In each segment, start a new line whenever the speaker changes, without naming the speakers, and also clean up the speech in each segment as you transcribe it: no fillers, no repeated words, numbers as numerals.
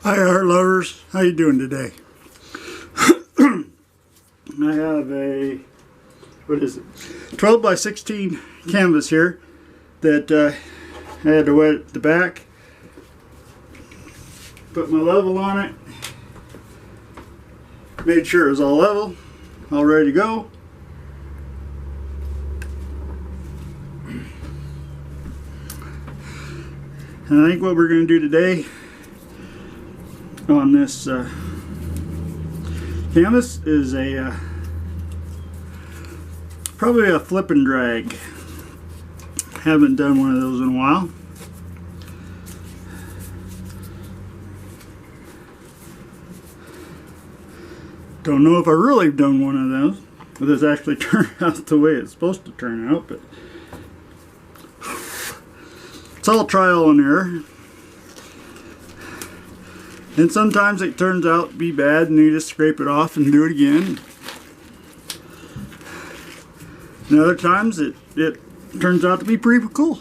Hi art lovers, how you doing today? I have a, what is it, 12 by 16 canvas here that I had to wet the back, put my level on it, made sure it was all level, all ready to go. And I think what we're going to do today on this canvas is a probably a flip and drag. Haven't done one of those in a while. Don't know if I really have done one of those, but this actually turned out the way it's supposed to turn out, but it's all trial and error. And sometimes it turns out to be bad and you just scrape it off and do it again. And other times it turns out to be pretty cool.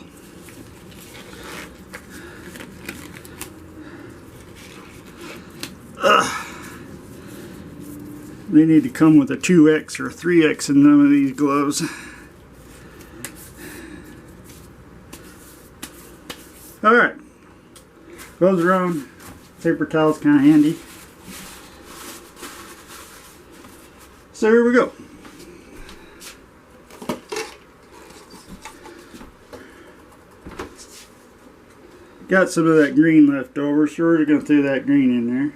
They need to come with a 2X or a 3X in none of these gloves. Alright, goes around. Paper towel's kind of handy. So here we go. Got some of that green left over, so we're going to throw that green in there.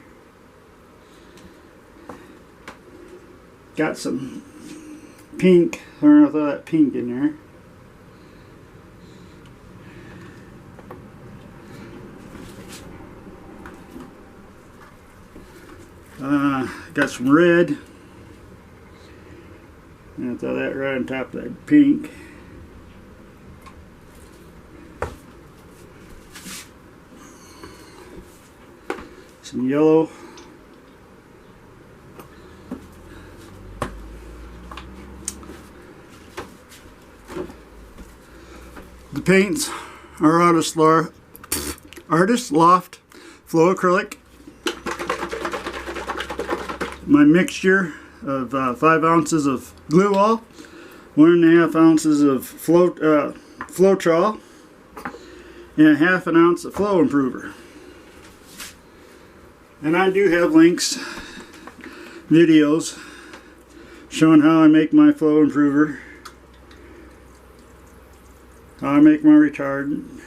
Got some pink, so we're going to throw that pink in there. Got some red. And I'll throw that right on top of that pink. Some yellow. The paints are Artist Loft Flow Acrylic. My mixture of 5 ounces of glue all, 1.5 ounces of Floetrol, and 1/2 ounce of flow improver. And I do have links, videos showing how I make my flow improver, how I make my retardant,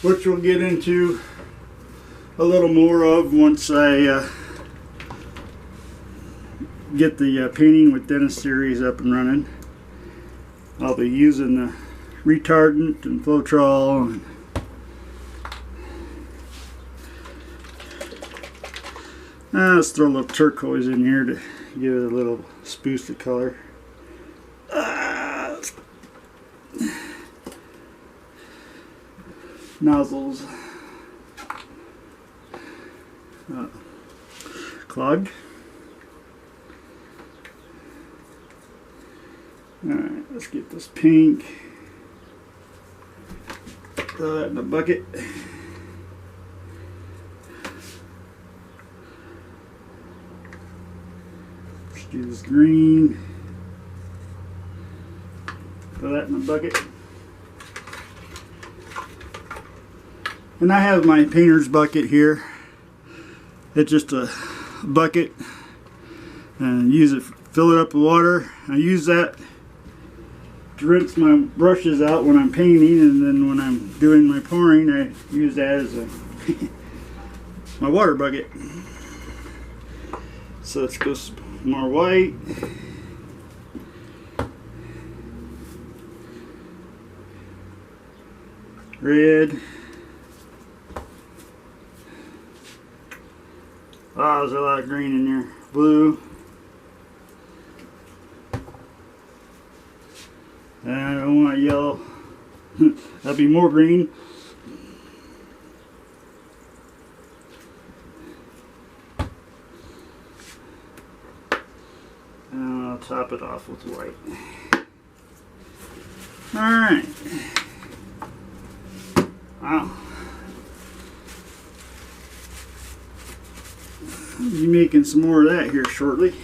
which we'll get into a little more of once I get the painting with Dennis series up and running. I'll be using the retardant and Floetrol. Let's throw a little turquoise in here to give it a little spoost of color. Nozzles. Clogged. Alright, let's get this pink. Throw that in the bucket. Let's do this green. Throw that in the bucket. And I have my painter's bucket here. It's just a bucket, and use it, fill it up with water. I use that to rinse my brushes out when I'm painting, and then when I'm doing my pouring, I use that as a my water bucket. So let's go some more white. Red. Oh, there's a lot of green in there. Blue. And I don't want yellow. That'd be more green. And I'll top it off with white. Alright. Wow. I'll be making some more of that here shortly.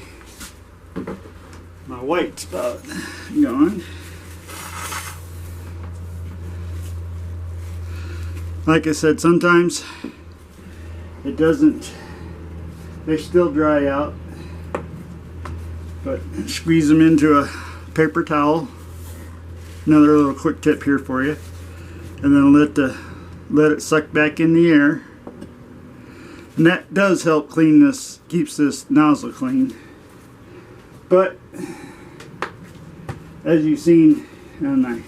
My white spot gone. Like I said, sometimes it doesn't, they still dry out, but squeeze them into a paper towel. Another little quick tip here for you. And then let it suck back in the air. And that does help clean this, keeps this nozzle clean. But as you've seen in the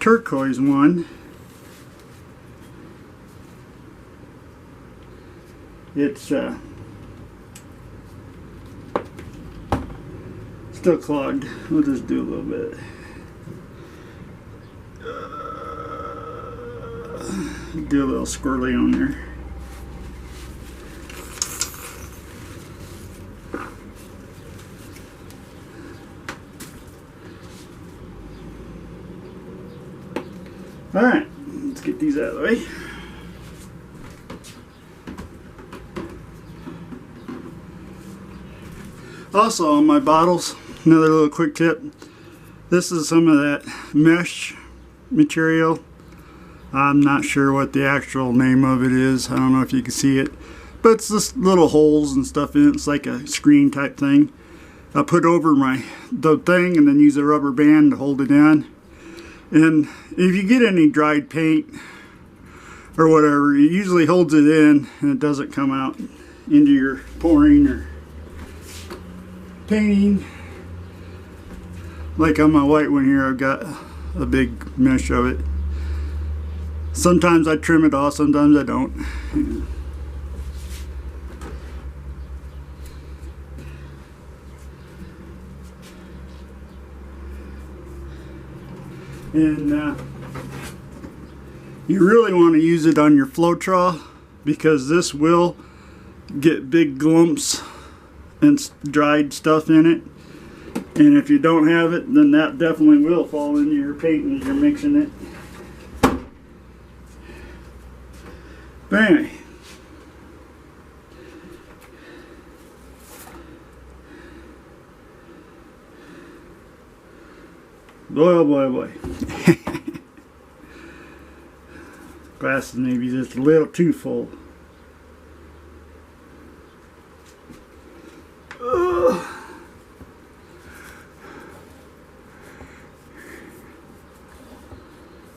turquoise one, it's still clogged. We'll just do a little bit. Do a little squirrely on there. Alright, let's get these out of the way. Also on my bottles, another little quick tip. This is some of that mesh material. I'm not sure what the actual name of it is. I don't know if you can see it. But it's just little holes and stuff in it. It's like a screen type thing. I put over the thing and then use a rubber band to hold it in. And if you get any dried paint or whatever, it usually holds it in and it doesn't come out into your pouring or painting. Like on my white one here, I've got a big mesh of it. Sometimes I trim it off, sometimes I don't. And you really want to use it on your Floetrol because this will get big glumps and dried stuff in it. And if you don't have it, then that definitely will fall into your paint as you're mixing it. But anyway, boy, boy, boy. Glass is maybe just a little too full.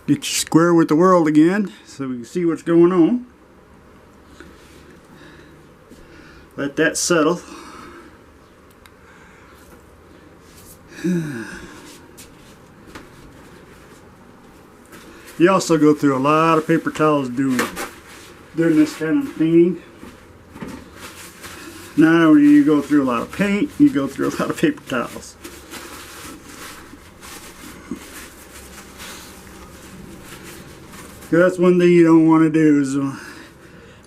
Get you square with the world again so we can see what's going on. Let that settle. You also go through a lot of paper towels doing this kind of painting. Not only do you go through a lot of paint, you go through a lot of paper towels. That's one thing you don't want to do is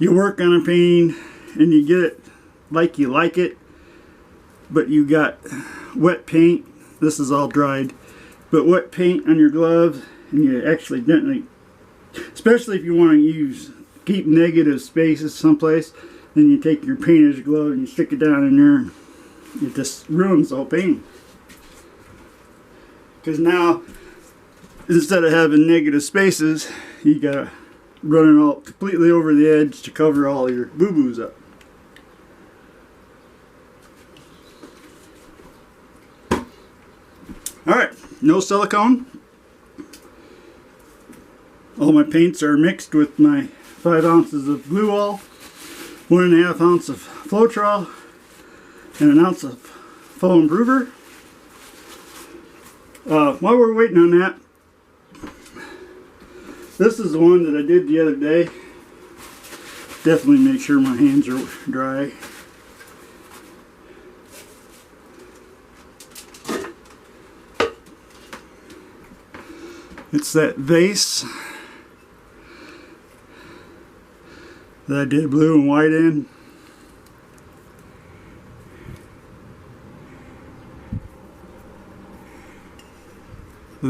you work on a painting and you get it like you like it, but you got wet paint. This is all dried, but wet paint on your gloves, and you accidentally, especially if you want to keep negative spaces someplace, then you take your painter's glove and you stick it down in there, and it just ruins the whole painting. Because now, instead of having negative spaces, you gotta run it all completely over the edge to cover all your boo-boos up. Alright, no silicone. All my paints are mixed with my 5 ounces of glue all, 1.5 ounce of Floetrol, and 1 ounce of foam improver. While we're waiting on that, this is the one that I did the other day. Definitely make sure my hands are dry. It's that vase that I did blue and white in.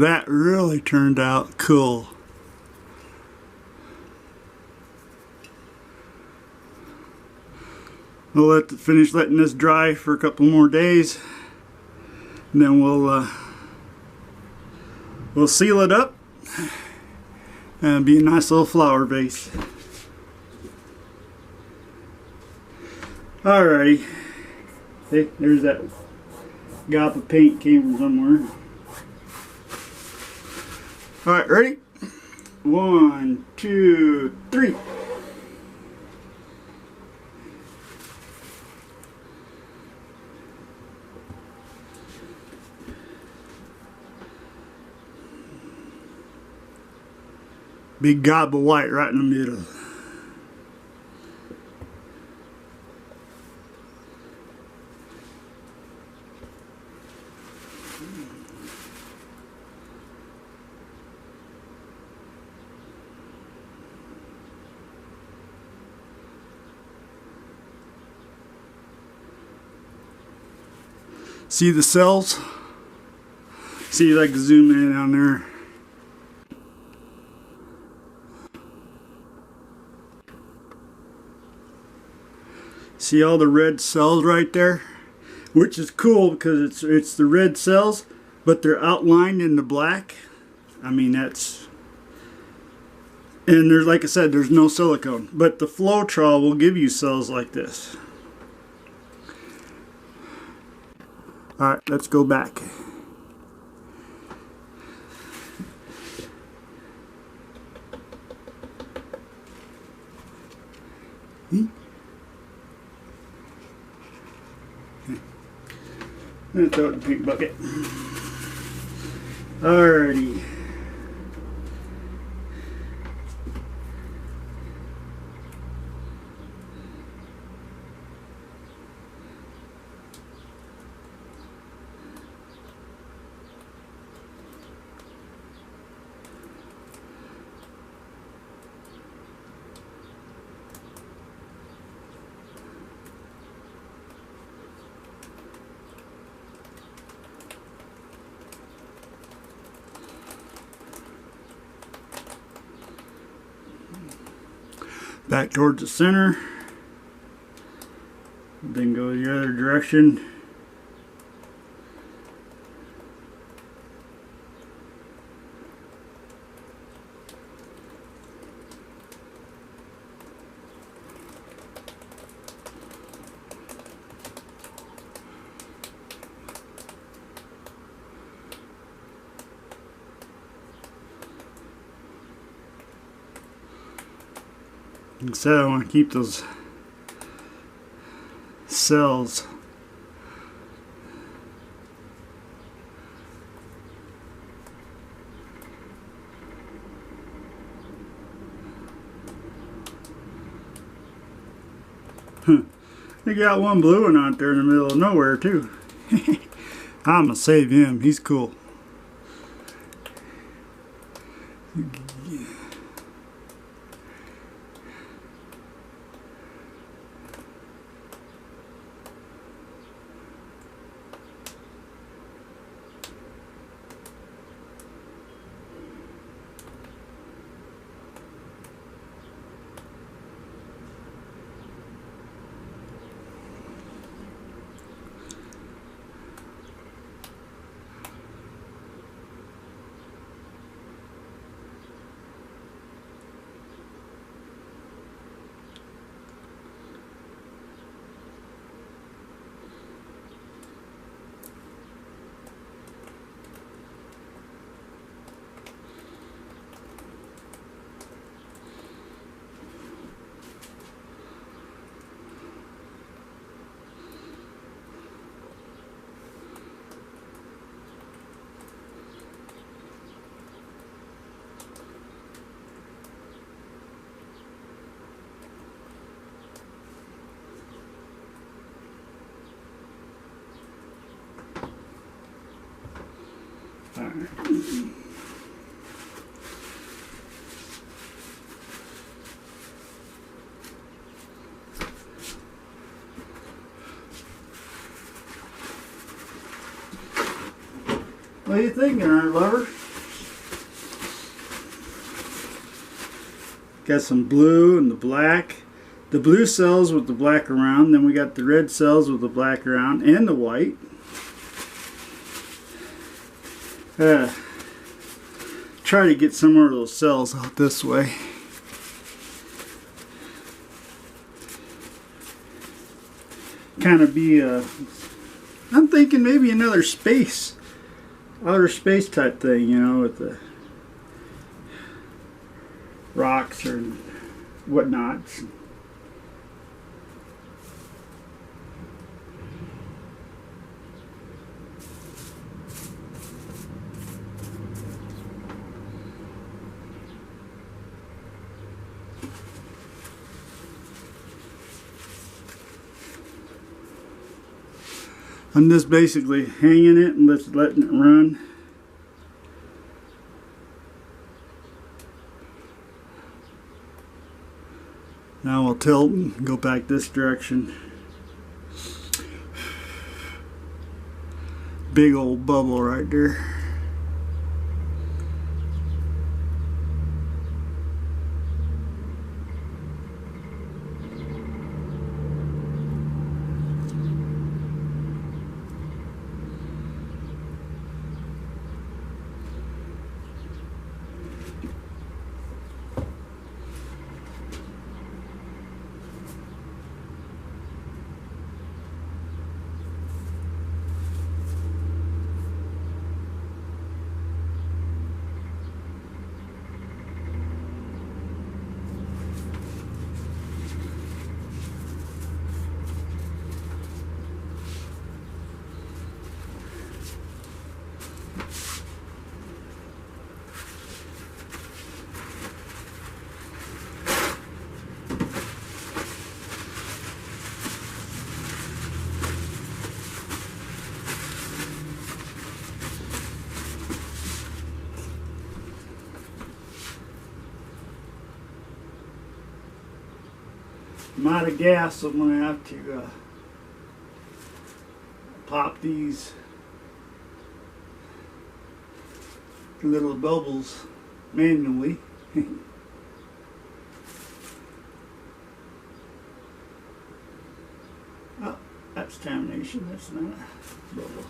That really turned out cool. We'll finish letting this dry for a couple more days, and then we'll seal it up and be a nice little flower vase. Alrighty, hey, there's that gob of paint came from somewhere. Alright, ready? 1, 2, 3. Big gob of white right in the middle. See the cells? See if I can zoom in on there. See all the red cells right there? Which is cool because it's the red cells, but they're outlined in the black. I mean, that's... And there's, like I said, there's no silicone. But the Floetrol will give you cells like this. Alright, let's go back. I'm going to throw it in the pink bucket. Alrighty. Back towards the center, then go the other direction. So I want to keep those cells. They got one blue one out there in the middle of nowhere too. I'm gonna save him. He's cool. What are you thinking, Art Lover? Got some blue and the black. The blue cells with the black around. Then we got the red cells with the black around and the white. Try to get some more of those cells out this way. Kind of be I'm thinking maybe another space, outer space type thing, you know, with the rocks or whatnot. I'm just basically hanging it and just letting it run. Now I'll tilt and go back this direction. Big old bubble right there. I'm out of gas, so I'm going to have to pop these little bubbles manually. Oh, that's contamination. That's not a bubble.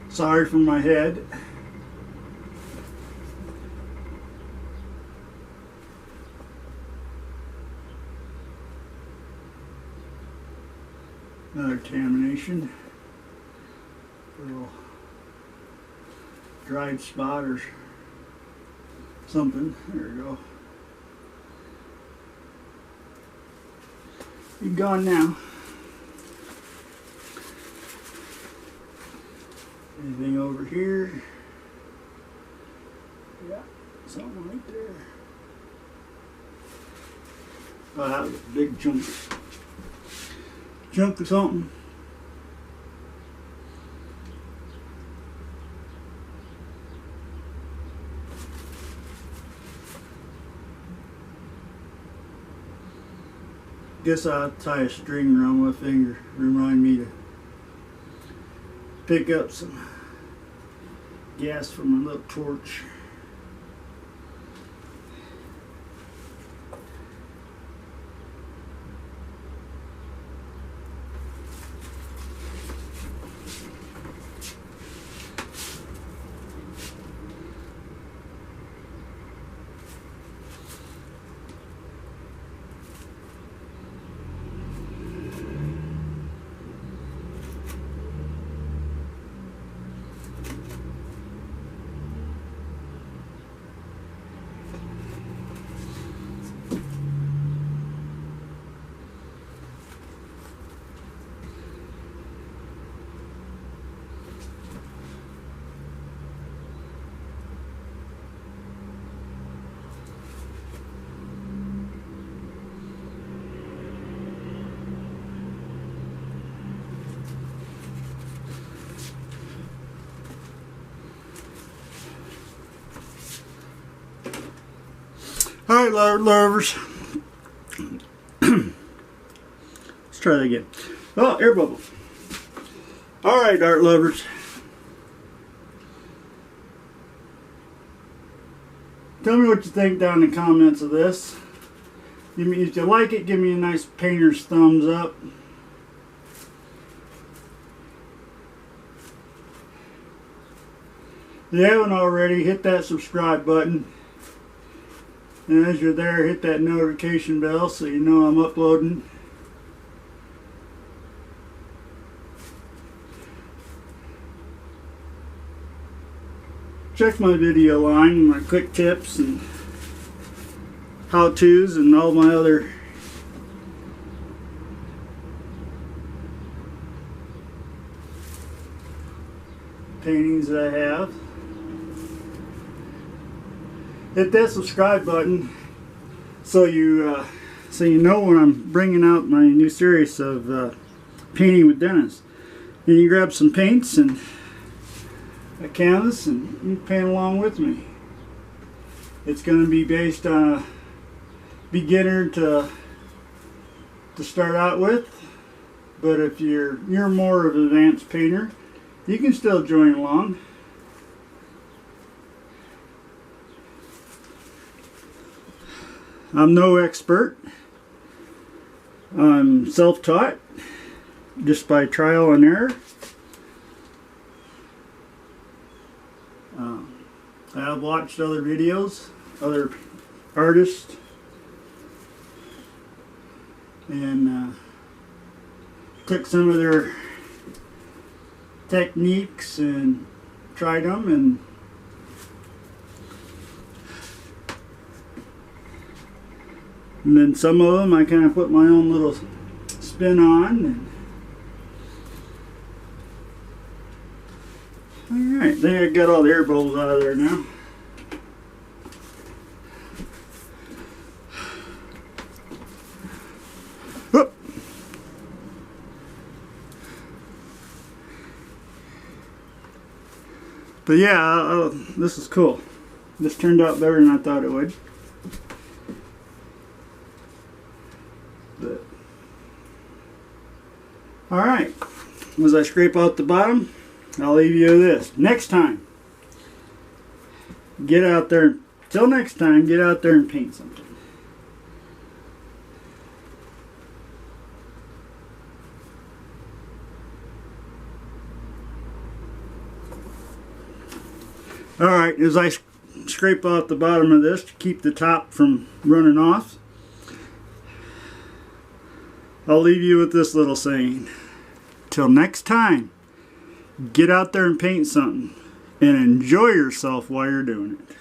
Sorry for my head. Another contamination. A little dried spot or something. There we go. Be gone now. Anything over here? Yeah, something right there. Oh, that was a big chunk of something. Guess I'll tie a string around my finger. Remind me to pick up some gas from my little torch. All right, lovers. Let's try that again. Oh, air bubble. Alright, art lovers. Tell me what you think down in the comments of this. If you like it, give me a nice painter's thumbs up. If you haven't already, hit that subscribe button. And as you're there, hit that notification bell so you know I'm uploading. Check my video line, my quick tips and how-tos and all my other paintings that I have. Hit that subscribe button so you know when I'm bringing out my new series of painting with Dennis. And you grab some paints and a canvas and you paint along with me. It's going to be based on a beginner to start out with, but if you're more of an advanced painter, you can still join along. I'm no expert. I'm self-taught, just by trial and error. I have watched other videos, other artists, and took some of their techniques and tried them, and then some of them I kind of put my own little spin on. Alright, there I got all the air bubbles out of there now. Whoop. But yeah, this is cool. This turned out better than I thought it would. Alright, as I scrape out the bottom, I'll leave you with this. Next time, get out there, till next time, get out there and paint something. Alright, as I scrape out the bottom of this to keep the top from running off, I'll leave you with this little saying. Till next time, get out there and paint something and enjoy yourself while you're doing it.